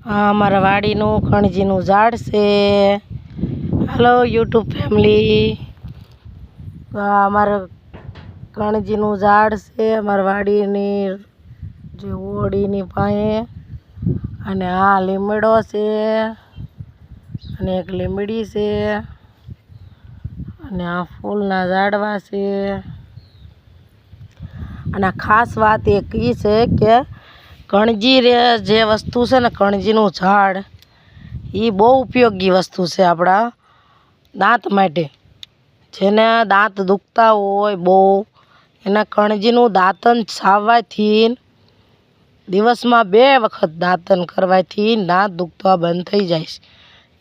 આ અમારા વાડીનું કણજીનું ઝાડ છે. હેલો યુટ્યુબ ફેમિલી, આ અમારા કણજીનું ઝાડ છે અમારા વાડીની જે ઓળીની પાસે. અને આ લીમડો છે અને એક લીમડી છે અને આ ફૂલના ઝાડવા છે. અને ખાસ વાત એક એ છે કે કણજી જે વસ્તુ છે ને, કણજીનું ઝાડ એ બહુ ઉપયોગી વસ્તુ છે આપણા દાંત માટે. જેને દાંત દુખતા હોય બહુ, એના કણજીનું દાંતન છાવવાથી દિવસમાં 2 વખત દાંતન કરવાથી દાંત દુખતા બંધ થઈ જાય.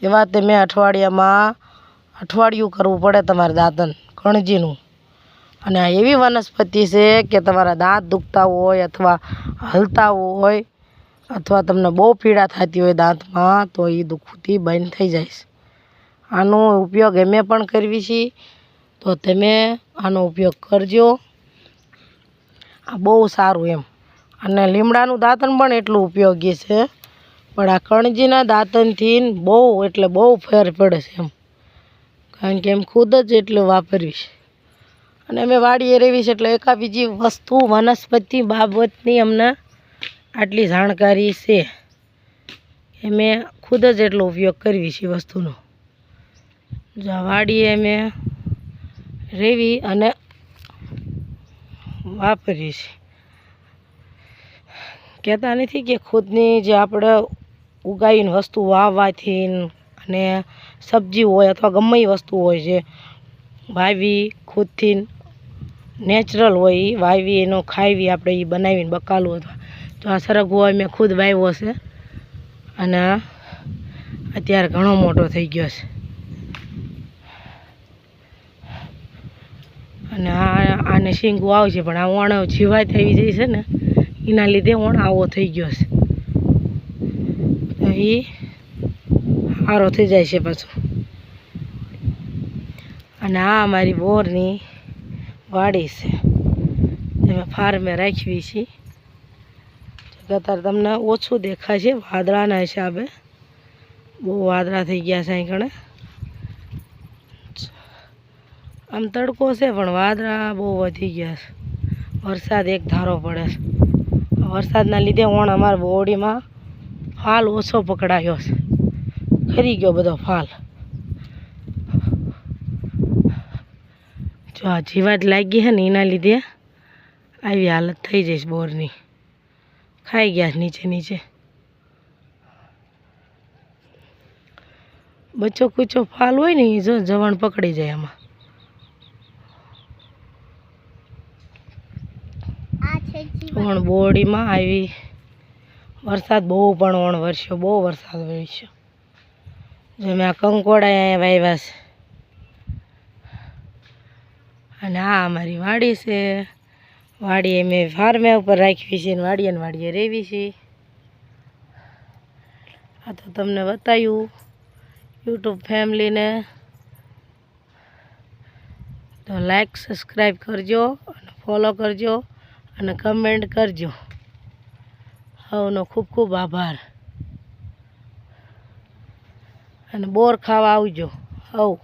એવા તમે અઠવાડિયું કરવું પડે તમારે દાંતન કણજીનું. અને આ એવી વનસ્પતિ છે કે તમારા દાંત દુખતા હોય અથવા હલતા હોય અથવા તમને બહુ પીડા થતી હોય દાંતમાં, તો એ દુખતી બંધ થઈ જાય. આનો ઉપયોગ અમે પણ કરવી છીએ, તો તમે આનો ઉપયોગ કરજો. આ બહુ સારું એમ. અને લીમડાનું દાંતણ પણ એટલું ઉપયોગી છે, પણ આ કણજીના દાંતણથી બહુ એટલે બહુ ફેર પડે છે એમ. કારણ કે એમ ખુદ જ એટલું વાપરવી છે. અને અમે વાડીએ રહેવી છે એટલે એકા બીજી વસ્તુ વનસ્પતિ બાબતની અમને આટલી જાણકારી છે. અમે ખુદ જ એટલો ઉપયોગ કરવી છે વસ્તુનો. જો વાડીએ અમે રહેવી અને વાપરીએ છીએ. કહેતા નથી કે ખુદની જે આપણે ઉગાવીને વસ્તુ વાવવાથી અને સબ્જી હોય અથવા ગમે એ વસ્તુ હોય જે વાવી ખુદથી નેચરલ હોય એ વાવી એનો ખાવી આપણે એ બનાવીને બકાલું અથવા તો આ સરગવો મેં ખુદ વાવ્યો છે અને અત્યારે ઘણો મોટો થઈ ગયો છે. અને આને શીંગું આવશે, પણ આ વણ જીવાત આવી જાય છે ને એના લીધે વણ આવો થઈ ગયો છે. તો એ સારો થઈ જાય છે પાછો. અને આ અમારી બોરની વાડી છે, અમે ફાર્મે રાખવી છીએ. અત્યારે તમને ઓછું દેખાય છે વાદળાના હિસાબે. બહુ વાદળા થઈ ગયા છે અહીં કણે. આમ તડકો છે પણ વાદળા બહુ વધી ગયા છે. વરસાદ એક ધારો પડે છે. વરસાદના લીધે અમારા બોડીમાં ફાલ ઓછો પકડાયો છે, ખરી ગયો બધો ફાલ. જો આ જીવાત લાગી છે ને એના લીધે આવી હાલત થઈ જઈશ બોરની. ખાઈ ગયા નીચે બચ્ચો કૂચો ફાલ હોય ને એ જો જવણ પકડી જાય આમાં. પણ બોડીમાં આવી વરસાદ બહુ પણ વરસ્યો, બહુ વરસાદ વરસ્યો. જો મેં આ કંકોડા અહીંયા વાવ્યા છે. અને આ અમારી વાડી છે. વાડી અમે ફાર્મે ઉપર રાખવી છે ને વાડીએ રહેવી છે. આ તો તમને બતાવ્યું યુટ્યુબ ફેમિલીને. તો લાઈક સબસ્ક્રાઈબ કરજો અને ફોલો કરજો અને કમેન્ટ કરજો. હવનો ખૂબ ખૂબ આભાર. અને બોર ખાવા આવજો હવ.